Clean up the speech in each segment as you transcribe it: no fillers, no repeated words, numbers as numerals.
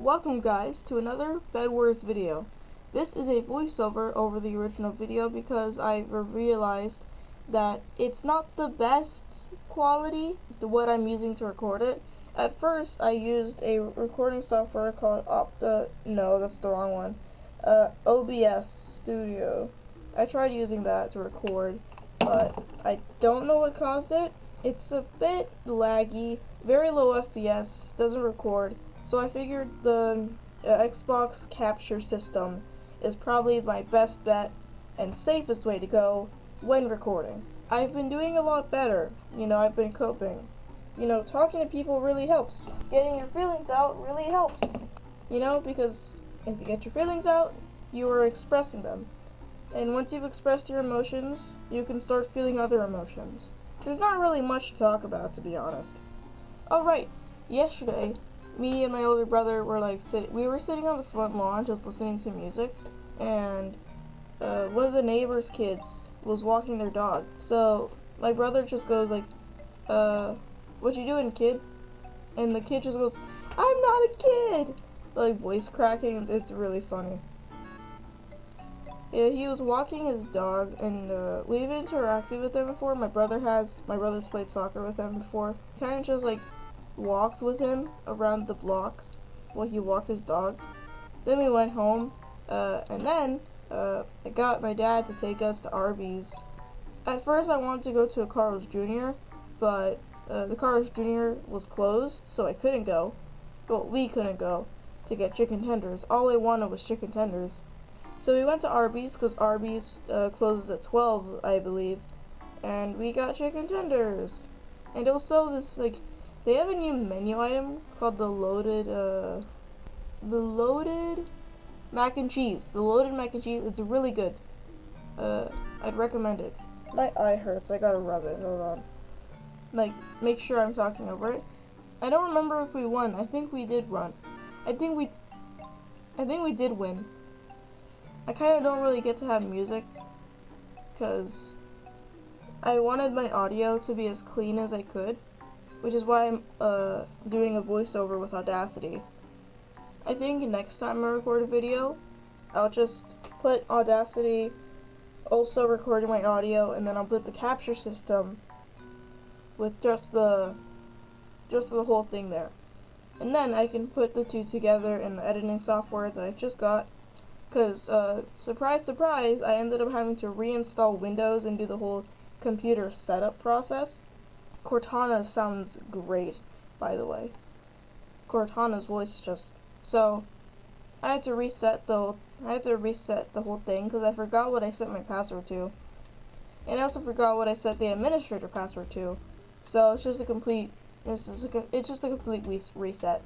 Welcome guys to another Bedwars video. This is a voiceover over the original video because I realized that it's not the best quality, what I'm using to record it. At first I used a recording software called OBS Studio. I tried using that to record, but I don't know what caused it. It's a bit laggy, very low FPS, doesn't record. So I figured the Xbox capture system is probably my best bet and safest way to go when recording. I've been doing a lot better. I've been coping. Talking to people really helps. Getting your feelings out really helps. Because if you get your feelings out, you are expressing them. And once you've expressed your emotions, you can start feeling other emotions. There's not really much to talk about, to be honest. Oh right, yesterday, me and my older brother were sitting on the front lawn just listening to music, and one of the neighbor's kids was walking their dog. So my brother just goes like, what you doing, kid? And the kid just goes, I'm not a kid! Like voice cracking, it's really funny. Yeah, he was walking his dog, and we've interacted with him before. My brother's played soccer with him before. Kind of just like walked with him around the block while he walked his dog. Then we went home, and then I got my dad to take us to Arby's. At first I wanted to go to a Carl's Jr., but the Carl's Jr. was closed, so I couldn't go. Well, we couldn't go to get chicken tenders. All I wanted was chicken tenders. So we went to Arby's, because Arby's closes at 12, I believe, and we got chicken tenders. And also this, they have a new menu item called the loaded mac and cheese. The loaded mac and cheese, it's really good. I'd recommend it. My eye hurts, I gotta rub it, hold on. Make sure I'm talking over it. I don't remember if we won. I think we did run. I think we did win. I kind of don't really get to have music, because I wanted my audio to be as clean as I could, which is why I'm doing a voiceover with Audacity. I think next time I record a video, I'll just put Audacity also recording my audio, and then I'll put the capture system with just the whole thing there. And then I can put the two together in the editing software that I just got. Because, surprise, surprise, I ended up having to reinstall Windows and do the whole computer setup process. Cortana sounds great, by the way. Cortana's voice is just... So, I had to reset the whole thing, because I forgot what I set my password to. And I also forgot what I set the administrator password to. So, it's just a complete reset.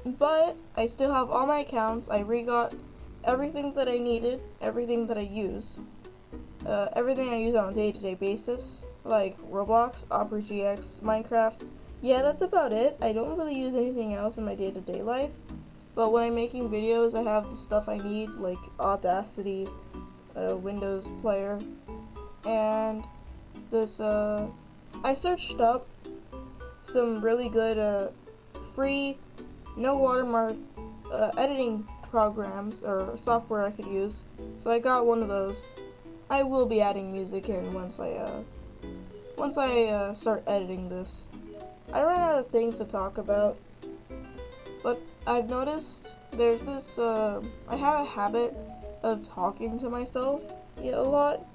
But I still have all my accounts. I re-got everything that I needed, everything that I use, everything I use on a day-to-day basis, like Roblox, Opera GX, Minecraft. Yeah, that's about it. I don't really use anything else in my day-to-day life. But when I'm making videos, I have the stuff I need, like Audacity, Windows Player, and this. I searched up some really good free, no watermark editing programs or software I could use, so I got one of those. I will be adding music in once I start editing this. I ran out of things to talk about, but I've noticed there's this I have a habit of talking to myself a lot,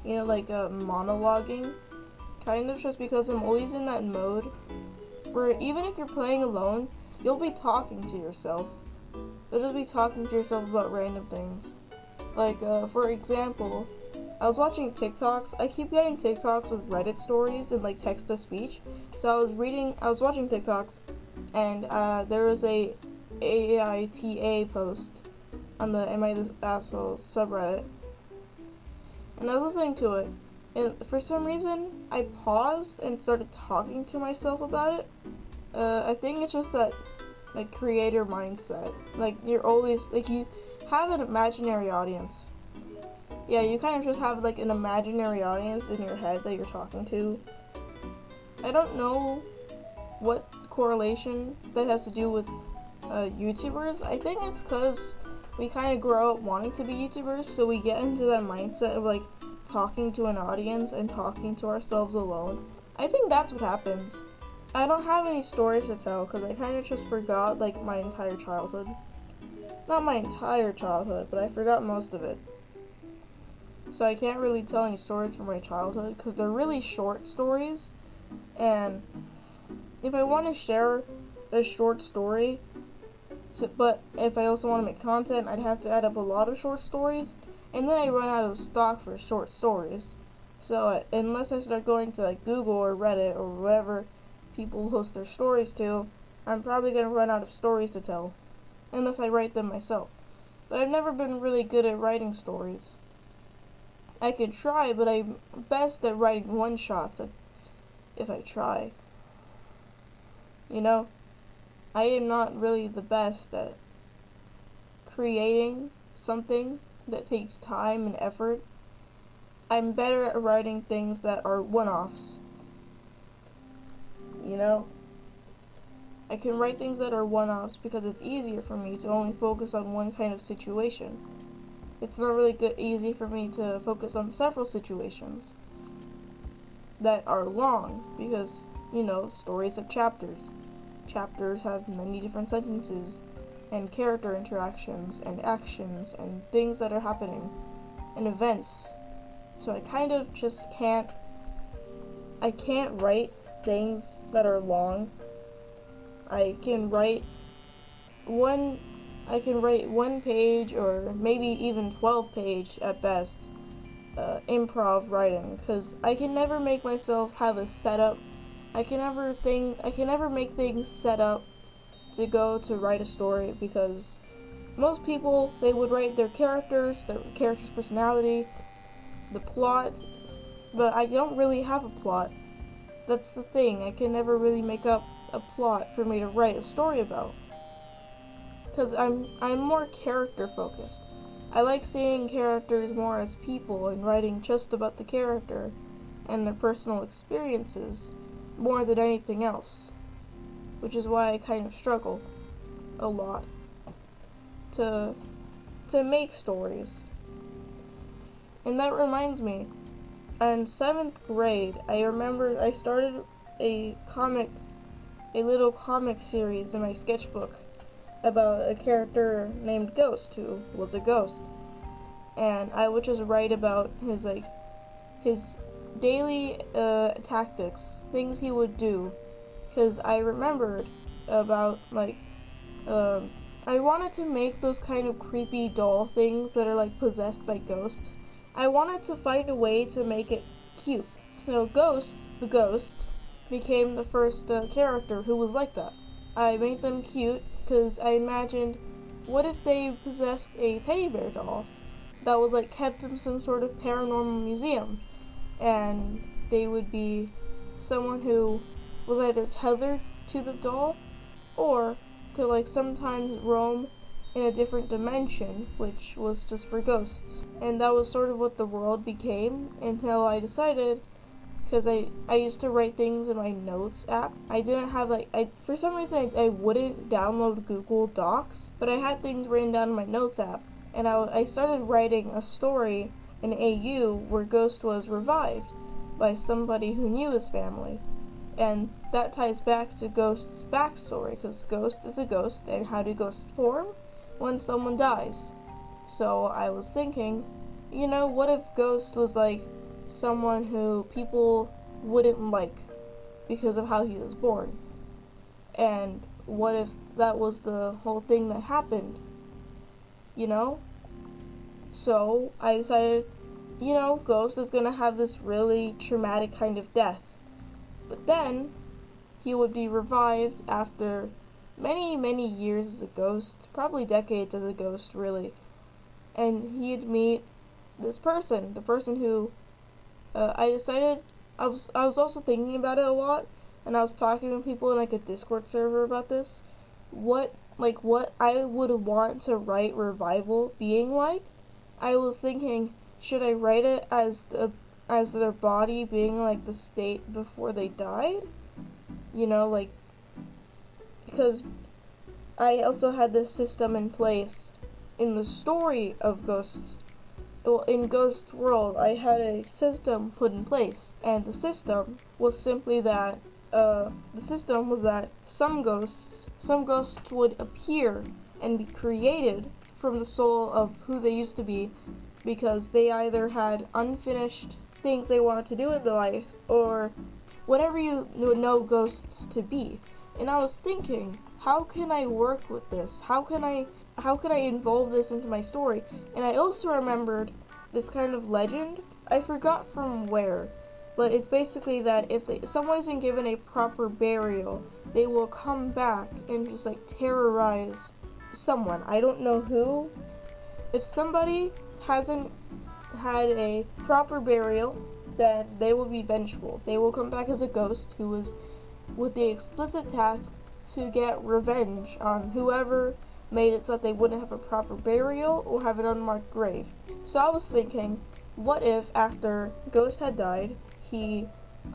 monologuing, kind of, just because I'm always in that mode where even if you're playing alone, you'll be talking to yourself. You'll just be talking to yourself about random things. For example, I was watching TikToks. I keep getting TikToks with Reddit stories and text-to-speech. So I was watching TikToks, and there was a AITA post on the Am I This Asshole subreddit. And I was listening to it, and for some reason, I paused and started talking to myself about it. I think it's just that, creator mindset. You're always, you have an imaginary audience. Yeah, you kind of just have, an imaginary audience in your head that you're talking to. I don't know what correlation that has to do with YouTubers. I think it's because we kind of grow up wanting to be YouTubers, so we get into that mindset of like talking to an audience and talking to ourselves alone. I think that's what happens. I don't have any stories to tell because I kind of just forgot like my entire childhood. Not my entire childhood, but I forgot most of it. So I can't really tell any stories from my childhood because they're really short stories. And if I want to share a short story, but if I also want to make content, I'd have to add up a lot of short stories, and then I run out of stock for short stories. So unless I start going to like Google or Reddit or whatever people post their stories to, I'm probably going to run out of stories to tell, unless I write them myself. But I've never been really good at writing stories. I could try, but I'm best at writing one-shots if I try. You know, I am not really the best at creating something that takes time and effort. I'm better at writing things that are one-offs. You know, I can write things that are one-offs because it's easier for me to only focus on one kind of situation. It's not really easy for me to focus on several situations that are long because, you know, stories have chapters. Chapters have many different sentences and character interactions and actions and things that are happening and events. So I kind of just I can't write things that are long. I can write one page or maybe even 12 page at best improv writing, because I can never make myself have a setup. I can never make things set up to go to write a story, because most people, they would write their character's personality, the plot, but I don't really have a plot. That's the thing, I can never really make up a plot for me to write a story about, because I'm more character focused. I like seeing characters more as people and writing just about the character and their personal experiences more than anything else, which is why I kind of struggle a lot to make stories. And that reminds me, in 7th grade, I remember I started a little comic series in my sketchbook about a character named Ghost, who was a ghost. And I would just write about his daily tactics, things he would do, because I remembered about I wanted to make those kind of creepy doll things that are like possessed by ghosts. I wanted to find a way to make it cute. So Ghost, the ghost, became the first character who was like that. I made them cute because I imagined, what if they possessed a teddy bear doll that was like kept in some sort of paranormal museum, and they would be someone who was either tethered to the doll or could like sometimes roam in a different dimension, which was just for ghosts. And that was sort of what the world became until I decided, because I used to write things in my notes app. I didn't have for some reason I wouldn't download Google Docs, but I had things written down in my notes app, and I started writing a story in AU where Ghost was revived by somebody who knew his family. And that ties back to Ghost's backstory, because Ghost is a ghost, and how do ghosts form? When someone dies. So I was thinking, what if Ghost was like someone who people wouldn't like because of how he was born? And what if that was the whole thing that happened? So I decided, Ghost is gonna have this really traumatic kind of death. But then he would be revived after many, many years as a ghost, probably decades as a ghost, really. And he'd meet this person, the person who I decided, I was also thinking about it a lot, and I was talking to people in like a Discord server about this, what I would want to write revival being like. I was thinking, should I write it as their body being like the state before they died? Because I also had this system in place in the story of Ghosts. Well, in Ghost World, I had a system put in place, and the system was simply that some ghosts would appear and be created from the soul of who they used to be, because they either had unfinished things they wanted to do in their life, or whatever you would know ghosts to be. And I was thinking, how can I work with this? How can I involve this into my story? And I also remembered this kind of legend. I forgot from where, but it's basically that if someone isn't given a proper burial, they will come back and just like terrorize someone. I don't know who. If somebody hasn't had a proper burial, then they will be vengeful. They will come back as a ghost who was with the explicit task to get revenge on whoever made it so that they wouldn't have a proper burial or have an unmarked grave. So I was thinking, what if after Ghost had died, he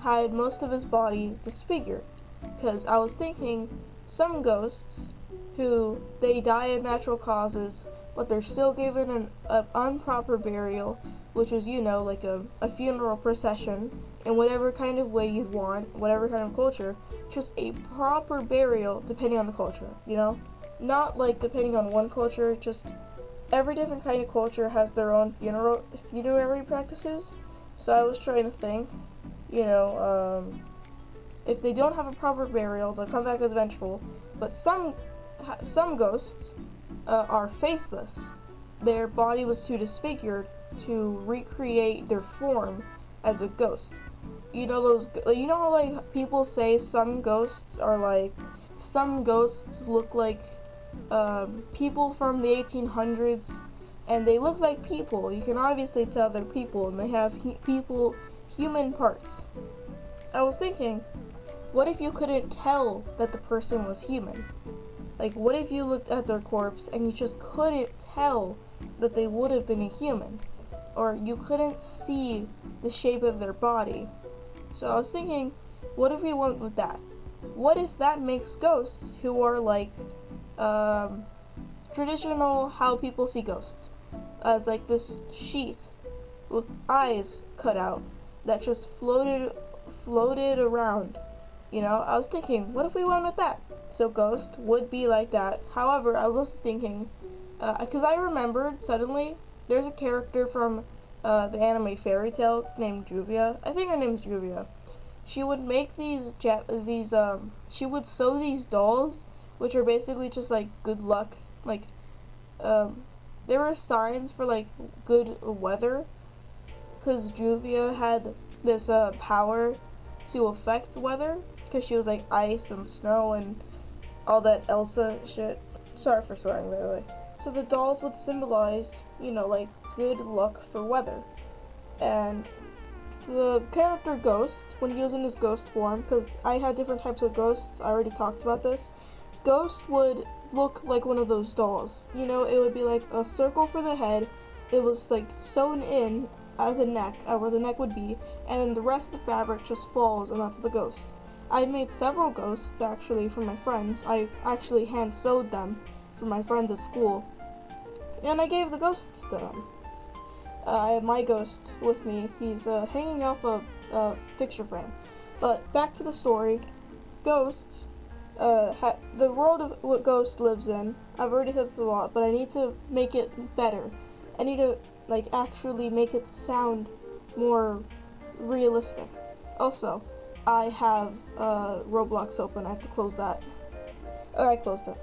had most of his body disfigured? Because I was thinking, some ghosts who they die of natural causes, but they're still given an improper burial, which is, like a funeral procession, in whatever kind of way you'd want, whatever kind of culture, just a proper burial depending on the culture, Not like depending on one culture, just every different kind of culture has their own funerary practices. So I was trying to think, if they don't have a proper burial, they'll come back as vengeful, but some ghosts are faceless. Their body was too disfigured to recreate their form as a ghost. How like people say some ghosts look like people from the 1800s, and they look like people. You can obviously tell they're people, and they have human parts. I was thinking, what if you couldn't tell that the person was human? Like, what if you looked at their corpse and you just couldn't tell that they would have been a human? Or you couldn't see the shape of their body? So I was thinking, what if we went with that? What if that makes ghosts who are like traditional how people see ghosts, as like this sheet with eyes cut out that just floated around? I was thinking, what if we went with that? So Ghost would be like that. However, I was also thinking, because I remembered suddenly, there's a character from the anime Fairy Tail named Juvia. I think her name's Juvia. She would make she would sew these dolls, which are basically just like good luck. Like, there were signs for like good weather, because Juvia had this power to affect weather, because she was like ice and snow and all that Elsa shit. Sorry for swearing, by the way. So the dolls would symbolize, like good luck for weather. And the character Ghost, when he was in his ghost form, because I had different types of ghosts, I already talked about this, Ghost would look like one of those dolls. It would be like a circle for the head, it was like sewn in at the neck, where the neck would be, and then the rest of the fabric just falls, and that's the ghost. I made several ghosts, actually, for my friends. I actually hand-sewed them for my friends at school, and I gave the ghosts to them. I have my ghost with me. He's hanging off a picture frame. But back to the story. Ghosts, the world of what Ghost lives in, I've already said this a lot, but I need to make it better. I need to, actually make it sound more realistic. Also, I have Roblox open. I have to close that. I closed it.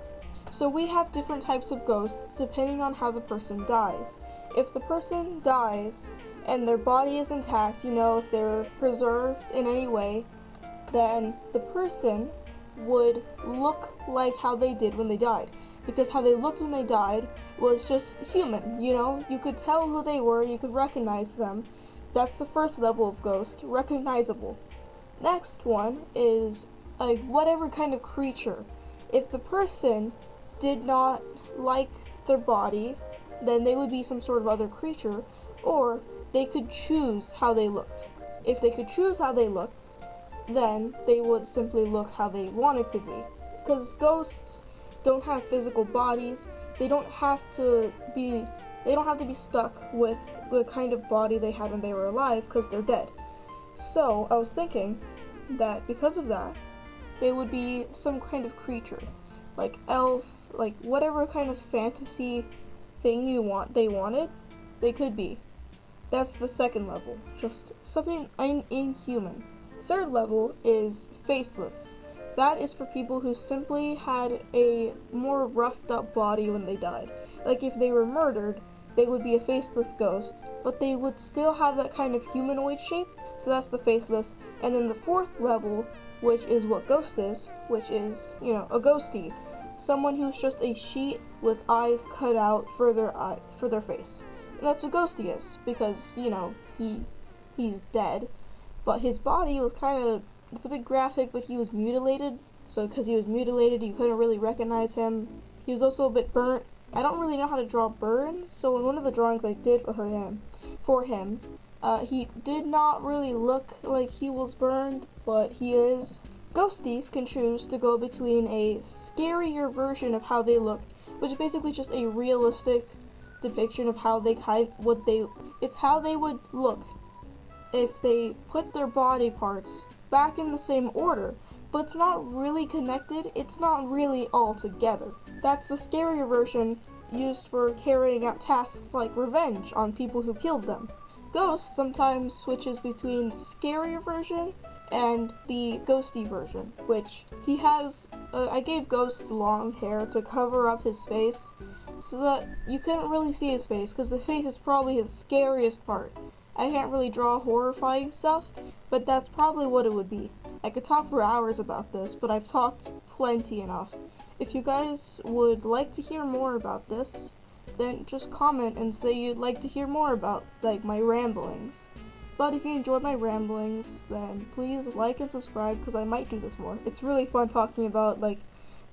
So we have different types of ghosts depending on how the person dies. If the person dies and their body is intact, if they're preserved in any way, then the person would look like how they did when they died. Because how they looked when they died was just human, You could tell who they were, you could recognize them. That's the first level of ghost, recognizable. Next one is whatever kind of creature. If the person did not like their body, then they would be some sort of other creature, or they could choose how they looked. If they could choose how they looked, then they would simply look how they wanted to be. Because ghosts, don't have physical bodies. They don't have to be stuck with the kind of body they had when they were alive because they're dead. So I was thinking that because of that, they would be some kind of creature, like elf, like whatever kind of fantasy thing they wanted, they could be. That's the second level, just something inhuman. Third level is faceless. That is for people who simply had a more roughed up body when they died. Like if they were murdered, they would be a faceless ghost, but they would still have that kind of humanoid shape, so that's the faceless. And then the fourth level, which is what ghost is, which is, a ghostie. Someone who's just a sheet with eyes cut out for their face. And that's what ghostie is, because, he's dead, but his body was it's a bit graphic, but he was mutilated, so because he was mutilated, you couldn't really recognize him. He was also a bit burnt. I don't really know how to draw burns, so in one of the drawings I did for him, he did not really look like he was burned, but he is. Ghosties can choose to go between a scarier version of how they look, which is basically just a realistic depiction of how it's how they would look if they put their body parts back in the same order, but it's not really connected, it's not really all together. That's the scarier version used for carrying out tasks like revenge on people who killed them. Ghost sometimes switches between the scarier version and the ghosty version, which he has. I gave Ghost long hair to cover up his face so that you couldn't really see his face, because the face is probably his scariest part. I can't really draw horrifying stuff, but that's probably what it would be. I could talk for hours about this, but I've talked plenty enough. If you guys would like to hear more about this, then just comment and say you'd like to hear more about, my ramblings. But if you enjoyed my ramblings, then please like and subscribe, because I might do this more. It's really fun talking about,